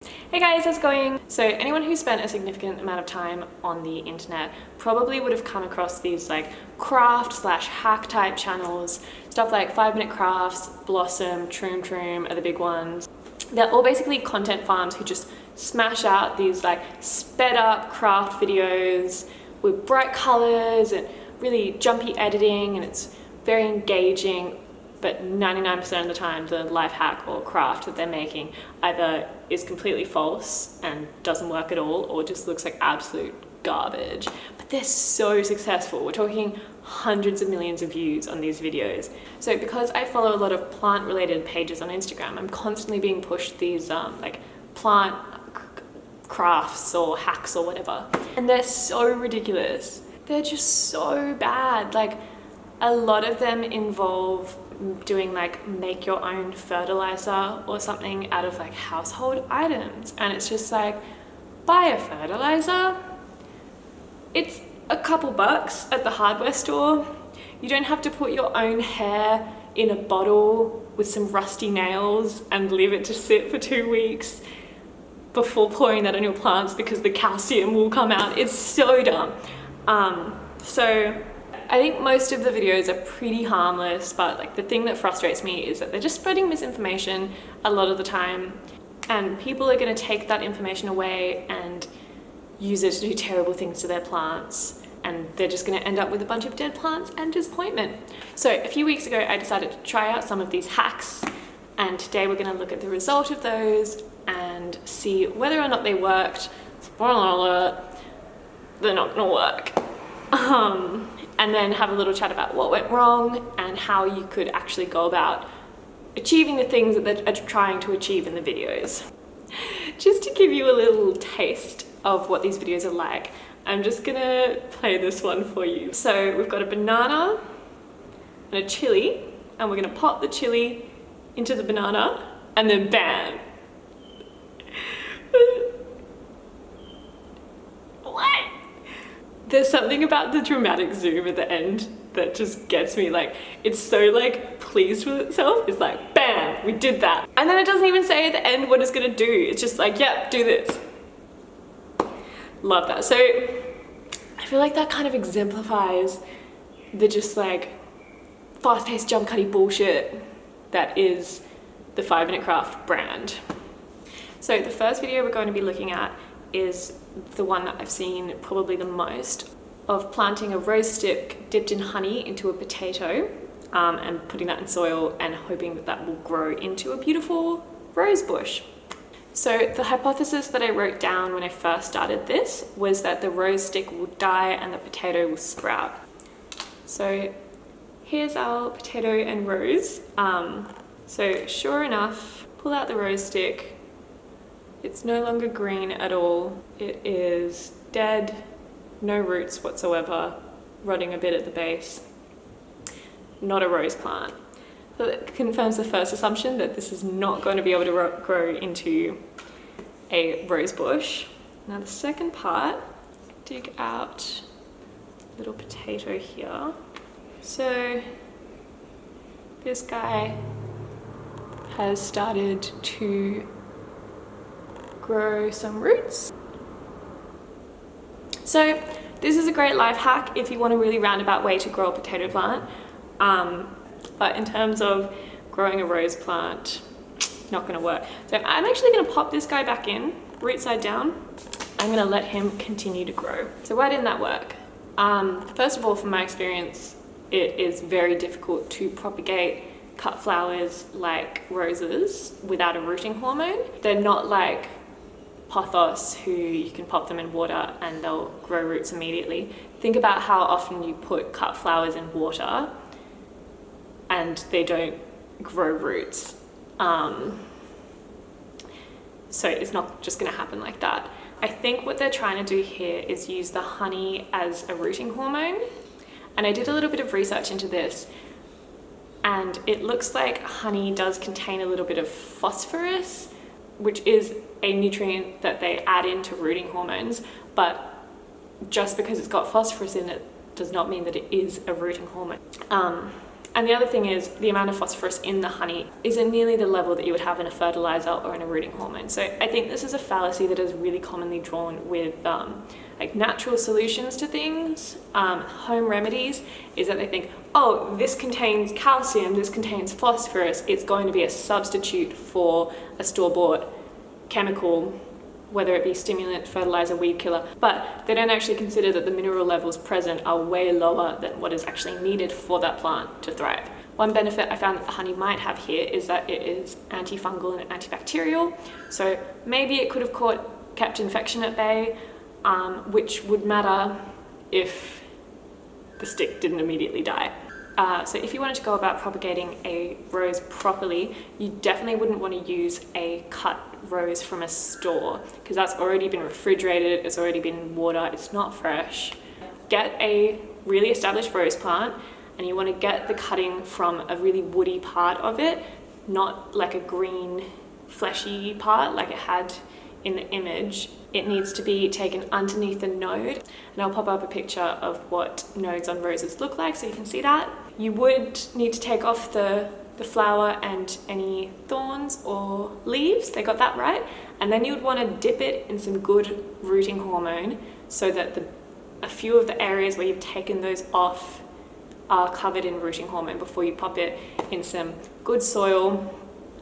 Hey guys, how's it going? So anyone who spent a significant amount of time on the internet probably would have come across these like craft slash hack type channels, stuff like 5 Minute Crafts, Blossom, Troom are the big ones. They're all basically content farms who just smash out these like sped up craft videos with bright colors and really jumpy editing, and it's very engaging. But 99% of the time, the life hack or craft that they're making either is completely false and doesn't work at all, or just looks like absolute garbage. But they're so successful. We're talking hundreds of millions of views on these videos. So because I follow a lot of plant-related pages on Instagram, I'm constantly being pushed these like plant crafts or hacks or whatever. And they're so ridiculous. They're just so bad. Like, a lot of them involve doing like make your own fertilizer or something out of like household items, and it's just like, buy a fertilizer, it's a couple bucks at the hardware store. You don't have to put your own hair in a bottle with some rusty nails and leave it to sit for 2 weeks before pouring that on your plants because the calcium will come out. It's so dumb. So I think most of the videos are pretty harmless, but like the thing that frustrates me is that they're just spreading misinformation a lot of the time, and people are going to take that information away and use it to do terrible things to their plants, and they're just going to end up with a bunch of dead plants and disappointment. So a few weeks ago I decided to try out some of these hacks, and today we're going to look at the result of those and see whether or not they worked. Spoiler alert, they're not going to work. And then have a little chat about what went wrong and how you could actually go about achieving the things that they're trying to achieve in the videos. Just to give you a little taste of what these videos are like, I'm just gonna play this one for you. So we've got a banana and a chili, and we're gonna pop the chili into the banana, and then bam. What? There's something about the dramatic zoom at the end that just gets me. Like, it's so like pleased with itself. It's like, bam, we did that. And then it doesn't even say at the end what it's gonna do. It's just like, yep, do this. Love that. So I feel like that kind of exemplifies the just like fast-paced jump cutty bullshit that is the 5 Minute Craft brand. So the first video we're going to be looking at is the one that I've seen probably the most, of planting a rose stick dipped in honey into a potato and putting that in soil and hoping that that will grow into a beautiful rose bush. So the hypothesis that I wrote down when I first started this was that the rose stick will die and the potato will sprout. So here's our potato and rose. So sure enough, pull out the rose stick. It's no longer green at all. It is dead, no roots whatsoever, rotting a bit at the base. Not a rose plant. So that confirms the first assumption that this is not going to be able to grow into a rose bush. Now the second part, dig out a little potato here. So this guy has started to grow some roots. So this is a great life hack if you want a really roundabout way to grow a potato plant. But in terms of growing a rose plant, not gonna work. So I'm actually gonna pop this guy back in, root side down. I'm gonna let him continue to grow. So why didn't that work? First of all, from my experience, it is very difficult to propagate cut flowers like roses without a rooting hormone. They're not like pothos, who you can pop them in water and they'll grow roots immediately. Think about how often you put cut flowers in water and they don't grow roots. So it's not just gonna happen like that. I think what they're trying to do here is use the honey as a rooting hormone. And I did a little bit of research into this, and it looks like honey does contain a little bit of phosphorus, which is a nutrient that they add into rooting hormones, but just because it's got phosphorus in it does not mean that it is a rooting hormone. And the other thing is the amount of phosphorus in the honey isn't nearly the level that you would have in a fertilizer or in a rooting hormone. So I think this is a fallacy that is really commonly drawn with like natural solutions to things, home remedies, is that they think, oh, this contains calcium, this contains phosphorus, it's going to be a substitute for a store-bought chemical, whether it be stimulant, fertilizer, weed killer, but they don't actually consider that the mineral levels present are way lower than what is actually needed for that plant to thrive. One benefit I found that the honey might have here is that it is antifungal and antibacterial, so maybe it could have kept infection at bay, which would matter if the stick didn't immediately die. So if you wanted to go about propagating a rose properly, you definitely wouldn't want to use a cut rose from a store, because that's already been refrigerated, it's already been in water, it's not fresh. Get a really established rose plant, and you want to get the cutting from a really woody part of it, not like a green fleshy part like it had in the image. It needs to be taken underneath the node, and I'll pop up a picture of what nodes on roses look like so you can see that. You would need to take off the flower and any thorns or leaves, they got that right, and then you would want to dip it in some good rooting hormone so that a few of the areas where you've taken those off are covered in rooting hormone before you pop it in some good soil.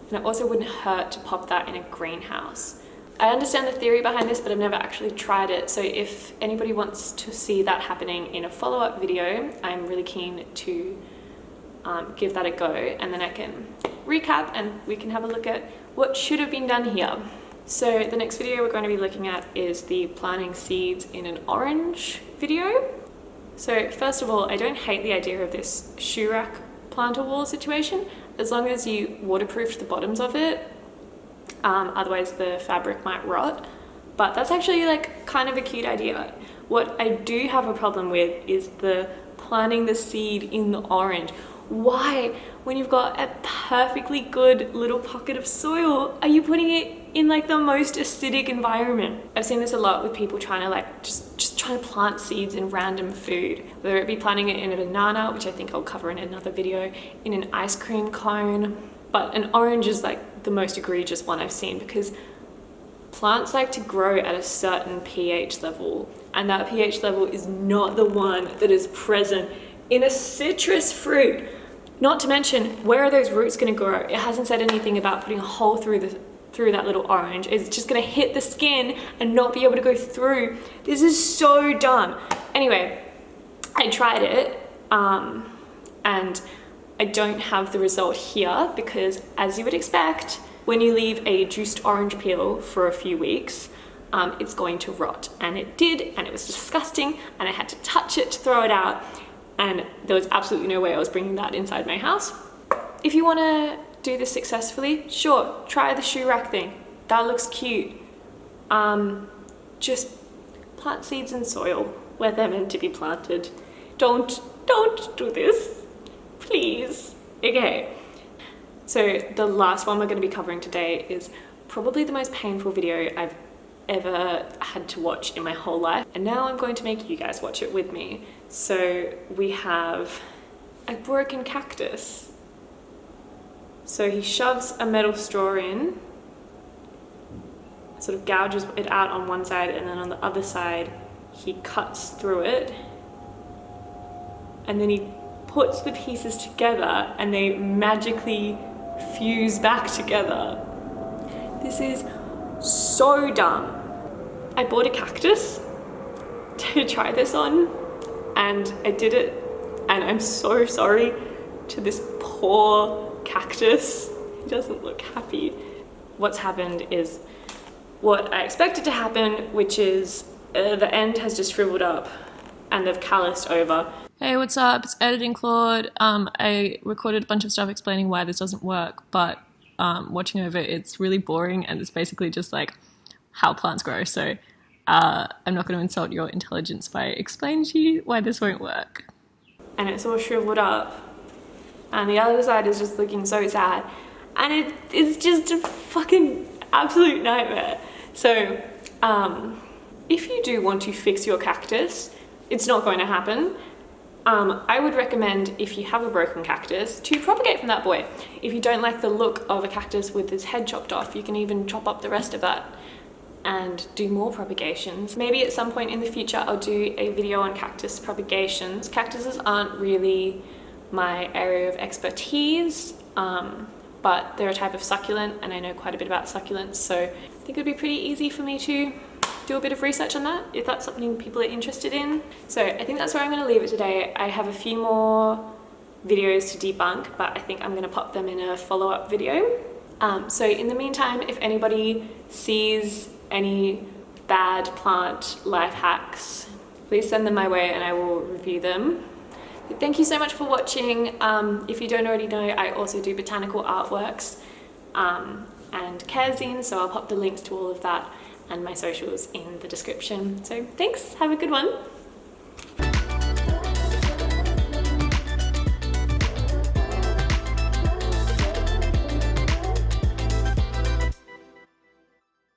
And it also wouldn't hurt to pop that in a greenhouse. I understand the theory behind this, but I've never actually tried it, so if anybody wants to see that happening in a follow-up video, I'm really keen to give that a go, and then I can recap and we can have a look at what should have been done here. So the next video we're going to be looking at is the planting seeds in an orange video. So first of all, I don't hate the idea of this shoe rack planter wall situation, as long as you waterproof the bottoms of it. Otherwise the fabric might rot, but that's actually like kind of a cute idea. What I do have a problem with is the planting the seed in the orange. Why, when you've got a perfectly good little pocket of soil, are you putting it in like the most acidic environment? I've seen this a lot with people trying to like just trying to plant seeds in random food, whether it be planting it in a banana, which I think I'll cover in another video, in an ice cream cone. But an orange is like the most egregious one I've seen, because plants like to grow at a certain pH level, and that pH level is not the one that is present in a citrus fruit. Not to mention, where are those roots going to grow? It hasn't said anything about putting a hole through that little orange. It's just going to hit the skin and not be able to go through. This is so dumb. Anyway, I tried it, and I don't have the result here because, as you would expect, when you leave a juiced orange peel for a few weeks, it's going to rot. And it did, and it was disgusting, and I had to touch it to throw it out, and there was absolutely no way I was bringing that inside my house. If you want to do this successfully, sure, try the shoe rack thing. That looks cute. Just plant seeds in soil where they're meant to be planted. Don't do this, please. Okay, so the last one we're going to be covering today is probably the most painful video I've ever had to watch in my whole life, and now I'm going to make you guys watch it with me. So we have a broken cactus. So he shoves a metal straw in, sort of gouges it out on one side, and then on the other side he cuts through it, and then he puts the pieces together and they magically fuse back together. This is so dumb. I bought a cactus to try this on, and I did it, and I'm so sorry to this poor cactus. He doesn't look happy. What's happened is what I expected to happen, which is the end has just shriveled up and they've calloused over. Hey, what's up? It's Editing Claude. I recorded a bunch of stuff explaining why this doesn't work, but watching over it's really boring, and it's basically just like how plants grow. So I'm not going to insult your intelligence by explaining to you why this won't work. And it's all shriveled up, and the other side is just looking so sad, and it's just a fucking absolute nightmare. So if you do want to fix your cactus, it's not going to happen. I would recommend, if you have a broken cactus, to propagate from that boy. If you don't like the look of a cactus with its head chopped off, you can even chop up the rest of that and do more propagations. Maybe at some point in the future I'll do a video on cactus propagations. Cactuses aren't really my area of expertise, but they're a type of succulent and I know quite a bit about succulents, so I think it'd be pretty easy for me to do a bit of research on that if that's something people are interested in. So I think that's where I'm going to leave it today. I have a few more videos to debunk, but I think I'm going to pop them in a follow-up video. So in the meantime, if anybody sees any bad plant life hacks, please send them my way and I will review them. Thank you so much for watching. If you don't already know, I also do botanical artworks and care zines, so I'll pop the links to all of that and my socials in the description. So thanks, have a good one.